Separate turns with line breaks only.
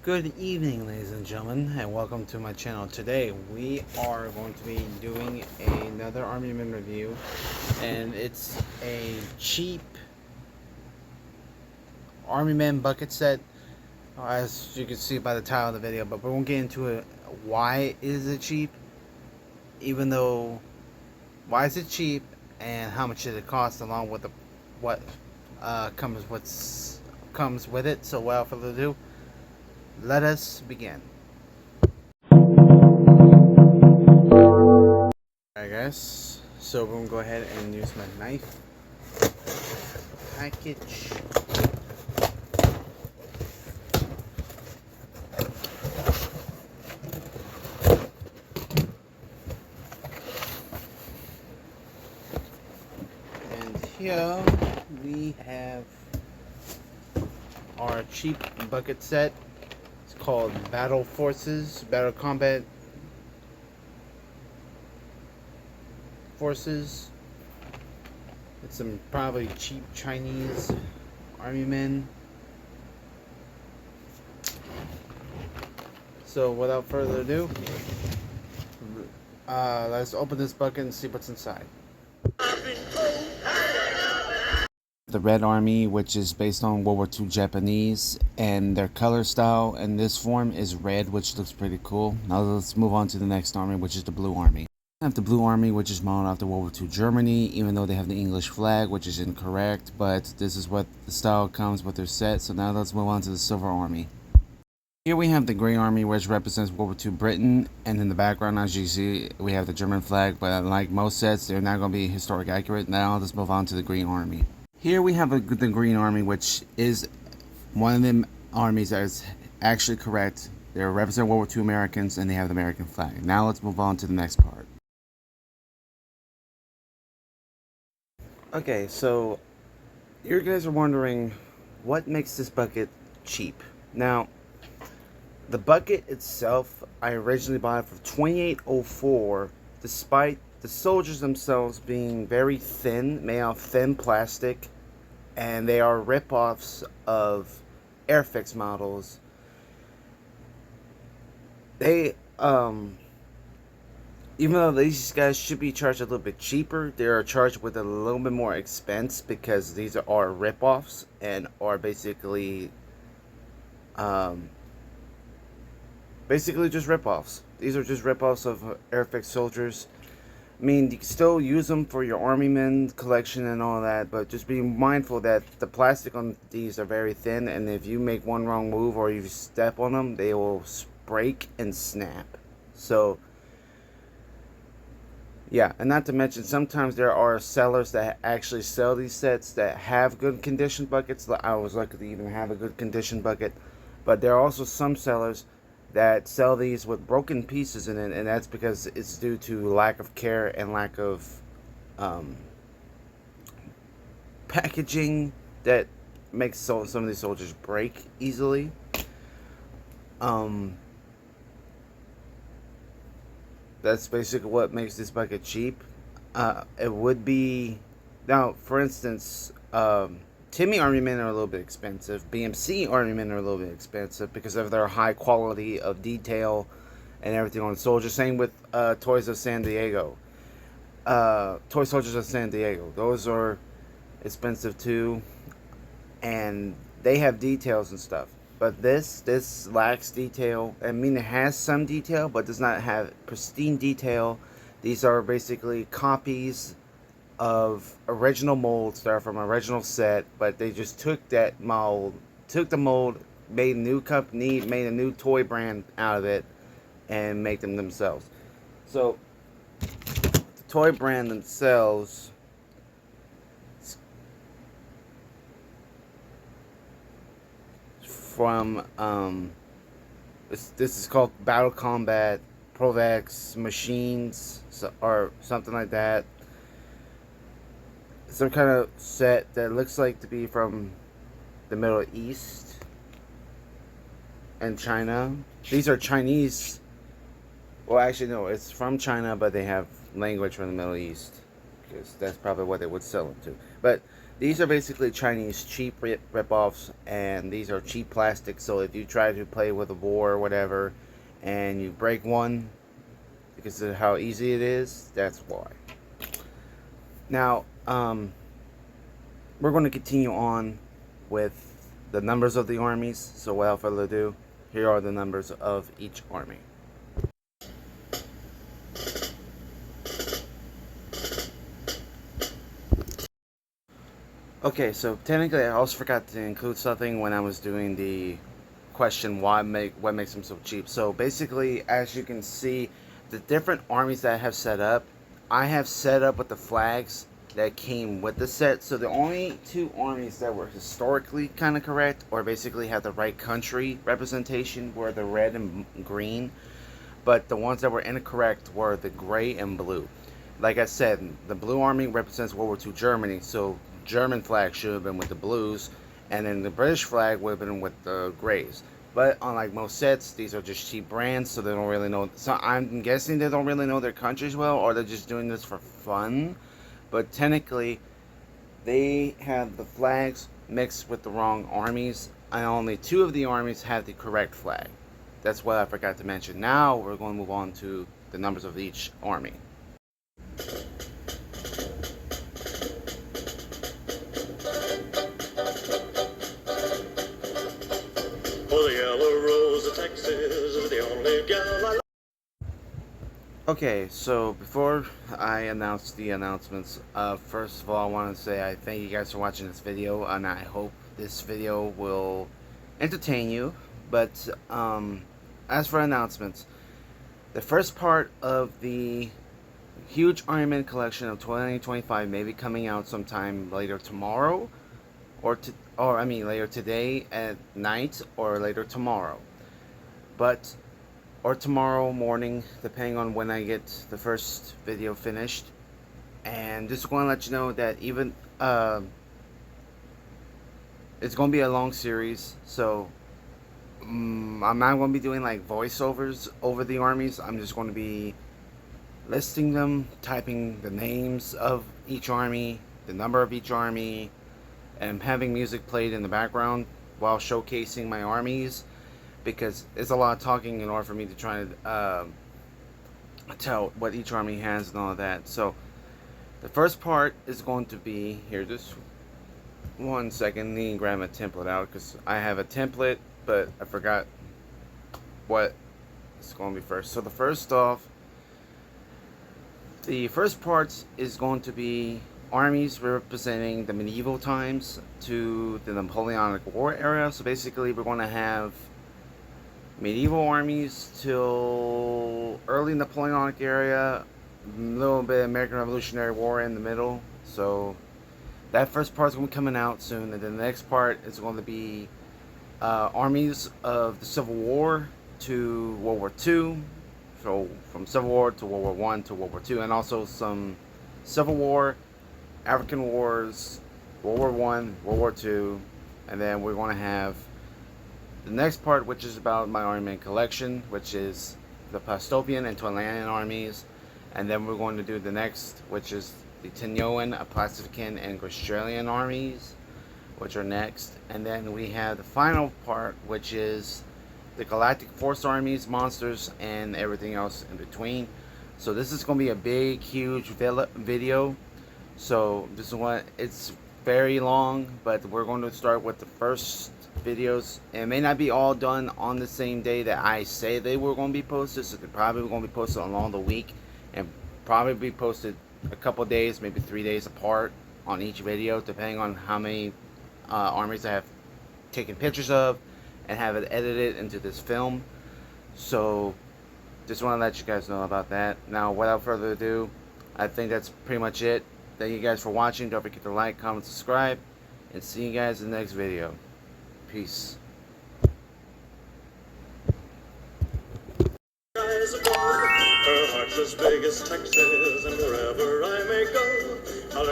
Good evening, ladies and gentlemen, and welcome to my channel. Today we are going to be doing another Army Men review, and it's a cheap Army Men bucket set, as you can see by the title of the video. But we won't get into it. Why is it cheap? Even though, why is it cheap, and how much did it cost, along with what comes with it. So without further ado, let us begin. Alright guys, so we're gonna go ahead and use my knife package. And here we have our cheap bucket set. It's called Battle Combat Forces. It's some probably cheap Chinese Army men. So without further ado, let's open this bucket and see what's inside. The Red Army, which is based on World War II Japanese, and their color style in this form is red, which looks pretty cool. Now let's move on to the next army, which is the Blue Army. I have the Blue Army, which is modeled after World War II Germany, even though they have the English flag, which is incorrect, but this is what the style comes with their set. So now let's move on to the Silver Army. Here we have the Grey Army, which represents World War II Britain, and in the background, as you see, we have the German flag, but like most sets, they're not going to be historic accurate. Now let's move on to the Green Army. Here we have the Green Army, which is one of the armies that is actually correct. They represent World War II Americans, and they have the American flag. Now let's move on to the next part. Okay, so you guys are wondering what makes this bucket cheap. Now, the bucket itself, I originally bought it for $28.04, despite the soldiers themselves being very thin, made out of thin plastic, and they are rip-offs of Airfix models. They, even though these guys should be charged a little bit cheaper, they are charged with a little bit more expense because these are rip-offs and are basically just rip-offs. These are just rip-offs of Airfix soldiers. I mean, you can still use them for your Army Men collection and all that, but just be mindful that the plastic on these are very thin, and if you make one wrong move or you step on them, they will break and snap. So, yeah, and not to mention, sometimes there are sellers that actually sell these sets that have good condition buckets. I was lucky to even have a good condition bucket, but there are also some sellers that sell these with broken pieces in it, and that's because it's due to lack of care and lack of packaging that makes some of these soldiers break easily. That's basically what makes this bucket cheap. It would be, now for instance, Timmy Army Men are a little bit expensive. BMC Army Men are a little bit expensive because of their high quality of detail and everything on the soldiers. Same with Toys of San Diego. Toy Soldiers of San Diego. Those are expensive too. And they have details and stuff. But this lacks detail. I mean, it has some detail, but does not have pristine detail. These are basically copies of original molds that are from original set, but they just took that mold, made a new company, made a new toy brand out of it, and make them themselves. So the toy brand themselves from this is called Battle Combat Provex Machines, or something like that. Some kind of set that looks like to be from the Middle East and China. These are Chinese. Well, actually, no, it's from China, but they have language from the Middle East, because that's probably what they would sell them to. But These are basically Chinese cheap rip-offs, and these are cheap plastic. So if you try to play with a war or whatever, and you break one because of how easy it is, that's why. Now, we're going to continue on with the numbers of the armies. So without further ado, here are the numbers of each army. Okay, so technically I also forgot to include something when I was doing the question what makes them so cheap. So basically, as you can see, the different armies that I have set up, I have set up with the flags that came with the set. So the only two armies that were historically kind of correct, or basically had the right country representation, were the red and green. But the ones that were incorrect were the gray and blue. Like I said, the blue army represents World War II Germany, so German flag should have been with the blues, and then the British flag would have been with the grays. But unlike most sets, these are just cheap brands, so they don't really know. So I'm guessing they don't really know their countries well, or they're just doing this for fun. But technically, they have the flags mixed with the wrong armies, and only two of the armies have the correct flag. That's what I forgot to mention. Now we're going to move on to the numbers of each army. Okay, so before I announce the announcements, first of all I want to say I thank you guys for watching this video, and I hope this video will entertain you. But as for announcements, the first part of the huge Iron Man collection of 2025 may be coming out sometime later tomorrow, or later today at night, or later tomorrow. Or tomorrow morning, depending on when I get the first video finished. And just want to let you know that even it's going to be a long series, so I'm not going to be doing like voiceovers over the armies. I'm just going to be listing them, typing the names of each army, the number of each army, and having music played in the background while showcasing my armies, because it's a lot of talking in order for me to try to tell what each army has and all of that. So the first part is going to be here. Just 1 second, I need to grab my template out because I have a template, but I forgot what is going to be first. So the first part is going to be armies representing the medieval times to the Napoleonic War era. So basically, we're going to have medieval armies till early Napoleonic era, a little bit American Revolutionary War in the middle. So that first part is going to be coming out soon, and then the next part is going to be armies of the Civil War to World War II. So from Civil War to World War I to World War II, and also some Civil War, African Wars, World War I, World War II, and then we're going to have the next part, which is about my Iron Man collection, which is the Plastopian and Toylandian armies, and then we're going to do the next, which is the Tenyoan, Plastican, and Australian armies, which are next, and then we have the final part, which is the Galactic Force armies, monsters, and everything else in between. So this is going to be a big, huge video. So this is what it's very long, but we're going to start with the first videos. It may not be all done on the same day that I say they were going to be posted, so they're probably going to be posted along the week, and probably be posted a couple days, maybe 3 days apart on each video, depending on how many armies I have taken pictures of and have it edited into this film. So just want to let you guys know about that. Now, without further ado, I think that's pretty much it. Thank you guys for watching. Don't forget to like, comment, subscribe, and see you guys in the next video. Peace.
Her heart's as big as Texas, and wherever I may go, I'll